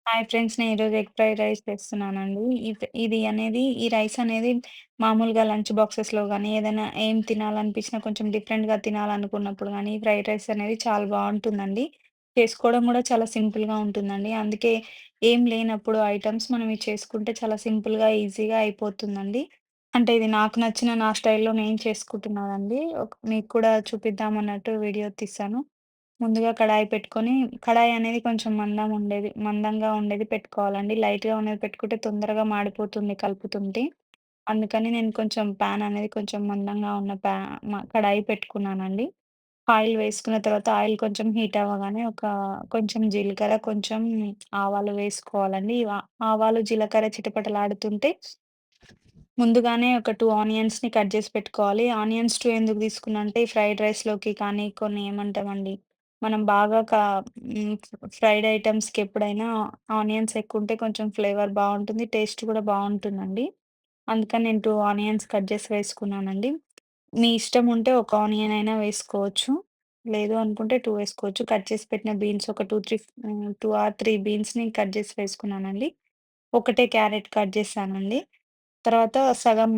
Hi friends. నేను ఈరోజు egg fried rice చేస్తున్నానండి. ఇది అనేది ఈ రైస్ అనేది మామూలుగా లంచ్ బాక్సెస్‌లో గానీ, ఏదైనా ఏం తినాలనిపించినా కొంచెం డిఫరెంట్‌గా తినాలనుకున్నప్పుడు గానీ, ఈ ఫ్రైడ్ రైస్ అనేది చాలా బావుంటుందండి. చేసుకోవడం గూడా చాలా సింపుల్‌గా ఉంటుందండి. అందుకే ఏం లేనప్పుడు ఐటెమ్స్ మనం ఇది చేసుకుంటే చాలా సింపుల్‌గా, ఈజీగా అయిపోతుందండి. అంటే ఇది నాకు నచ్చిన నా స్టైల్‌లో నేను చేసుకుంటున్నానండి. మీకు కూడా చూపిద్దామన్నట్టు వీడియో తీశాను. ముందుగా కడాయి పెట్టుకొని, కడాయి అనేది కొంచెం మందంగా ఉండేది పెట్టుకోవాలండి. లైట్‌గా ఉన్నది పెట్టుకుంటే తొందరగా మాడిపోతుంది కలుపుతుంటే. అందుకని నేను కొంచెం పాన్ అనేది కొంచెం మందంగా ఉన్న కడాయి పెట్టుకున్నానండి. ఆయిల్ వేసుకున్న తర్వాత ఆయిల్ కొంచెం హీట్ అవ్వగానే కొంచెం జీలకర్ర, కొంచెం ఆవాలు వేసుకోవాలండి. ఆవాలు, జీలకర్ర చిటపటలాడుతుంటే ముందుగానే ఒక 2 ఆనియన్స్‌ని కట్ జేసి పెట్టుకోవాలి. ఆనియన్స్ 2 ఎందుకు తీసుకున్నా అంటే, ఈ ఫ్రైడ్ రైస్‌లోకి కానీ, కొన్ని ఏమంటామండి, మనం బాగా హ్మ్, ఫ్రైడ్ ఐటెమ్స్‌కి ఎప్పుడైనా ఆనియన్స్ ఎక్కువుంటే కొంచెం ఫ్లేవర్ బావుంటుంది. టేస్ట్ కూడా బావుంటుందండి. అందుకని నేను 2 ఆనియన్స్ కట్ జేసి వేసుకున్నానండి. మీ ఇష్టం ఉంటే ఒక ఆనియన్ అయినా వేసుకోవచ్చు. లేదు అనుకుంటే 2 వేసుకోవచ్చు. కట్ చేసి పెట్టిన బీన్స్ ఒక 2 ఆర్ 3 బీన్స్‌ని కట్ చేసి వేసుకున్నానండి. ఒకటే క్యారెట్ కట్ చేశానండి. తర్వాత సగం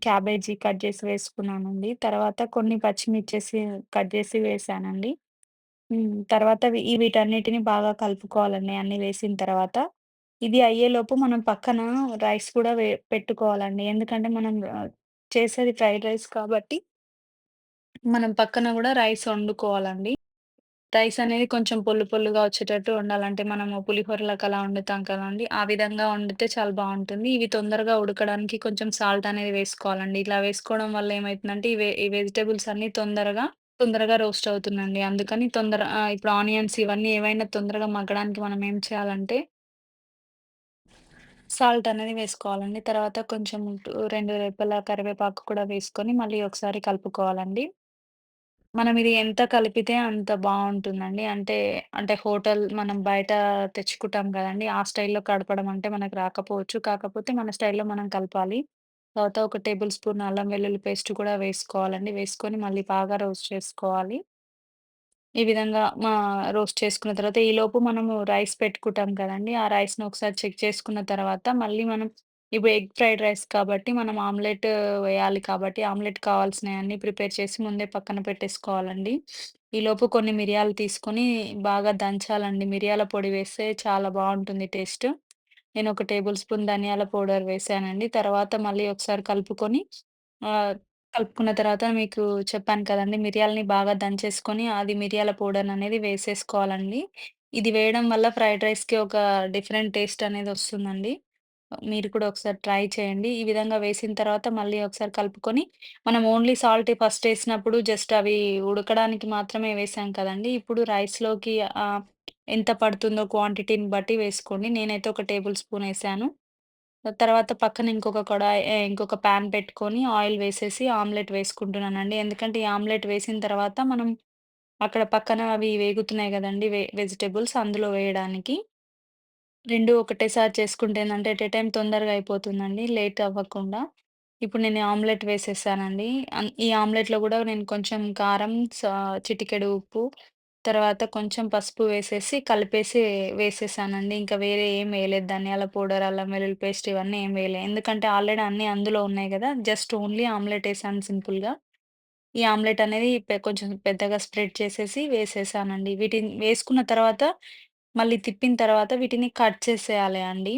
క్యాబేజీ కట్ చేసి వేసుకున్నానండి. తర్వాత కొన్ని పచ్చిమిర్చేసి కట్ చేసి వేశానండి. తర్వాత వీటన్నిటిని బాగా కలుపుకోవాలండి అన్నీ వేసిన తర్వాత. ఇది అయ్యేలోపు మనం పక్కన రైస్ కూడా పెట్టుకోవాలండి. ఎందుకంటే మనం చేసేది ఫ్రైడ్ రైస్ కాబట్టి మనం పక్కన గూడా రైస్ వండుకోవాలండి. రైస్ అనేది కొంచెం పొల్లుగా వచ్చేటట్టు వండాలంటే మనము పులిహోరలకు అలా వండుతాం కదండీ! ఆ విధంగా వండితే చాలా బావుంటుంది. ఇవి తొందరగా ఉడకడానికి కొంచెం సాల్ట్ అనేది వేసుకోవాలండి. ఇలా వేసుకోవడం వల్ల ఏమైతుందంటే ఈ వెజిటబుల్స్ అన్నీ తొందరగా రోస్ట్ అవుతుందండి. అందుకని ఇప్పుడు ఆనియన్స్ ఇవన్నీ ఏవైనా తొందరగా మగ్గడానికి మనం ఏం చేయాలంటే సాల్ట్ అనేది వేసుకోవాలండి. తర్వాత కొంచెం 2 రెబ్బల కరివేపాకు కూడా వేసుకొని మళ్ళీ ఒకసారి కలుపుకోవాలండి. మనం ఇది ఎంత కలిపితే అంత బావుంటుందండి. అంటే మనం బయట తెచ్చుకుంటాం గదండీ! ఆ స్టైల్‌లో కలపడం అంటే మనకు రాకపోవచ్చు. కాకపోతే మన స్టైల్‌లో మనం కలపాలి. తర్వాత ఒక టేబుల్ స్పూన్ అల్లం వెల్లుల్లి పేస్ట్ కూడా వేసుకోవాలండి. వేసుకొని మళ్ళీ బాగా రోస్ట్ చేసుకోవాలి. ఈ విధంగా రోస్ట్ చేసుకున్న తర్వాత ఈలోపు మనము రైస్ పెట్టుకుంటాం కదండీ! ఆ రైస్‌ని ఒకసారి చెక్ చేసుకున్న తర్వాత మళ్ళీ మనం ఇప్పుడు ఎగ్ ఫ్రైడ్ రైస్ కాబట్టి మనం ఆమ్లెట్ వేయాలి కాబట్టి ఆమ్లెట్ కావాల్సినయన్నీ ప్రిపేర్ చేసి ముందే పక్కన పెట్టేసుకోవాలండి. ఈలోపు కొన్ని మిరియాలు తీసుకొని బాగా దంచాలండి. మిరియాల పొడి వేస్తే చాలా బావుంటుంది టేస్ట్. నేను ఒక టేబుల్ స్పూన్ ధనియాల పౌడర్ వేశానండి. తర్వాత మళ్ళీ ఒకసారి ఆహ్, కలుపుకున్న తర్వాత మీకు చెప్పాను కదండీ! మిరియాలని బాగా దంచేసుకొని, అది మిరియాల పౌడర్‌ననేది వేసేసుకోవాలండి. ఇది వేయడం వల్ల ఫ్రైడ్ రైస్‌కి ఒక డిఫరెంట్ టేస్ట్ అనేదొస్తుందండి. మీరు కూడా ఒకసారి ట్రై చేయండి. ఈ విధంగా వేసిన తర్వాత మళ్ళీ ఒకసారి కలుపుకొని, మనం ఓన్లీ సాల్ట్ ఫస్ట్ ఏసినప్పుడు జస్ట్ అవి ఉడకడానికి మాత్రమే వేసాం కదండీ! ఇప్పుడు రైస్‌లోకి ఎంత పడుతుందో క్వాంటిటీని బట్టి వేసుకోండి. నేనైతే ఒక టేబుల్ స్పూన్ ఏసాను. తర్వాత పక్కన ఇంకొక పాన్ పెట్టుకొని ఆయిల్ వేసేసి ఆమ్లెట్ వేసుకుంటున్నానండి. ఎందుకంటే ఈ ఆమ్లెట్ వేసిన తర్వాత మనం అక్కడ పక్కన అవి వేగుతున్నాయి గదండీ! వెజిటబుల్స్ అందులో వేయడానికి. 2 ఒకటేసారి చేసుకుంటే ఏందంటే ఎట్ ఎ టైమ్ తొందరగా అయిపోతుందండి. లేట్ అవ్వకుండా. ఇప్పుడు నేను ఆమ్లెట్ వేసేసానండి. ఈ ఆమ్లెట్‌లో గూడా నేను కొంచెం కారం, చిటికెడు ఉప్పు, తర్వాత కొంచెం పసుపు వేసేసి వేసేసానండి. ఇంకా వేరే ఏం వేయలేదు. ధనియాల పౌడర్, అల్లం వెల్లుల్లి పేస్ట్ ఇవన్నీ ఏం వేయలే. ఎందుకంటే ఆల్రెడీ అన్నీ అందులో ఉన్నాయి గదా! జస్ట్ ఓన్లీ ఆమ్లెట్ ఏసాను సింపుల్‌గా. ఈ ఆమ్లెట్ అనేది కొంచెం పెద్దగా స్ప్రెడ్ చేసేసి వేసేసానండి. వీటిని వేసుకున్న తర్వాత మళ్ళీ తిప్పిన తర్వాత వీటిని కట్ చేసేయాలి అండి.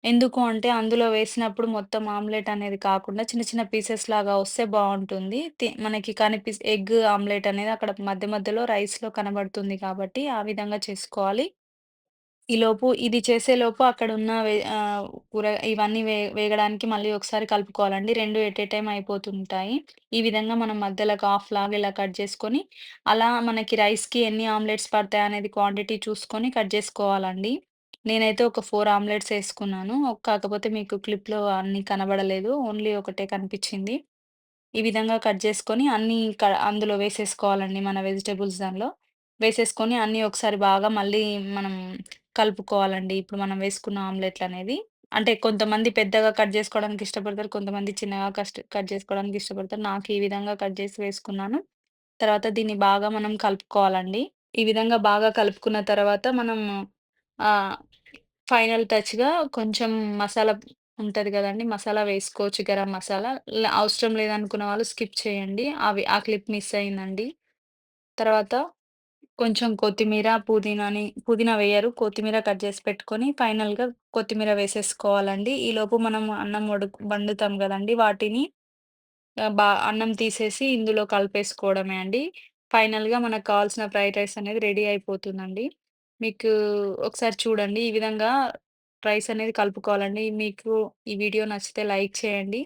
ఎందుకు అంటే అందులో వేసినప్పుడు మొత్తం ఆమ్లెట్ అనేది కాకుండా చిన్న చిన్న పీసెస్ లాగా వస్తే బావుంటుంది. మనకి ఎగ్ ఆమ్లెట్ అనేది అక్కడ మధ్య మధ్యలో రైస్‌లో కనబడుతుంది కాబట్టి ఆ విధంగా చేసుకోవాలి. ఇది చేసేలోపు అక్కడున్న కూర ఇవన్నీ వేగడానికి మళ్ళీ ఒకసారి కలుపుకోవాలండి. 2 ఎట్ ఎ టైమ్ అయిపోతుంటాయి. ఈ విధంగా మనం మధ్యలో ఒక హాఫ్ లాగా ఇలా కట్ చేసుకొని, అలా మనకి రైస్‌కి ఎన్ని ఆమ్లెట్స్ పడతాయనేది క్వాంటిటీ చూసుకొని కట్ చేసుకోవాలండి. నేనైతే ఒక 4 ఆమ్లెట్స్ ఏసుకున్నాను. కాకపోతే మీకు క్లిప్‌లో అన్నీ కనబడలేదు. ఓన్లీ ఒకటే కనిపిచ్చింది. ఈ విధంగా కట్ చేసుకొని అందులో వేసేసుకోవాలండి మన వెజిటబుల్స్ దానిలో. వేసేసుకొని అన్నీ ఒకసారి బాగా మళ్ళీ మనం కలుపుకోవాలండి. ఇప్పుడు మనం వేసుకున్న ఆమ్లెట్‌లనేది. అంటే కొంతమంది పెద్దగా కట్ జేసుకోవడానికి ఇష్టపడతారు. కొంతమంది చిన్నగా కట్ జేసుకోవడానికి ఇష్టపడతారు. నాకు ఈ విధంగా కట్ జేసి వేసుకున్నాను. తర్వాత దీన్ని బాగా మనం కలుపుకోవాలండి. ఈ విధంగా బాగా కలుపుకున్న తర్వాత మనం ఆహ్, ఫైనల్ టచ్‌గా కొంచెం మసాలా ఉంటది గదండీ! మసాలా వేసుకోవచ్చు గరం మసాలా. అవసరం లేదనుకున్న వాళ్ళు స్కిప్ చేయండి. ఆ క్లిప్ మిస్ అయిందండి. తర్వాత కొంచెం కొత్తిమీర, పుదీనా వేయరు. కొత్తిమీర కట్ జేసి పెట్టుకొని ఫైనల్‌గా కొత్తిమీర వేసేసుకోవాలండి. ఈలోపు మనం అన్నం వండుతాం గదండీ! వాటిని అన్నం తీసేసి ఇందులో కలిపేసుకోవడమే అండి. ఫైనల్‌గా మనకు కావాల్సిన ఫ్రైడ్ రైస్ అనేది రెడీ అయిపోతుందండి. మీకు ఒకసారి చూడండి. ఈ విధంగా రైస్ అనేది కలుపుకోవాలండి. మీకు ఈ వీడియో నచ్చితే లైక్ చేయండి.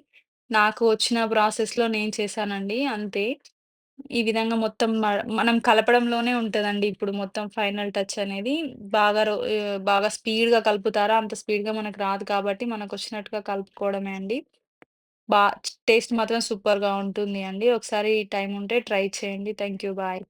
నాకు వచ్చిన ప్రాసెస్‌లో నేను చేశానండి అంతే. ఈ విధంగా మొత్తం మనం కలపడంలోనే ఉంటదండి ఇప్పుడు మొత్తం ఫైనల్ టచ్ అనేది. బాగా స్పీడ్‌గా కలుపుతారా అంత స్పీడ్‌గా మనకు రాదు కాబట్టి మనకొచ్చినట్టుగా కలుపుకోవడమే అండి. టేస్ట్ మాత్రం సూపర్‌గా ఉంటుంది అండి. ఒకసారి టైమ్ ఉంటే ట్రై చేయండి. Thank you. బాయ్.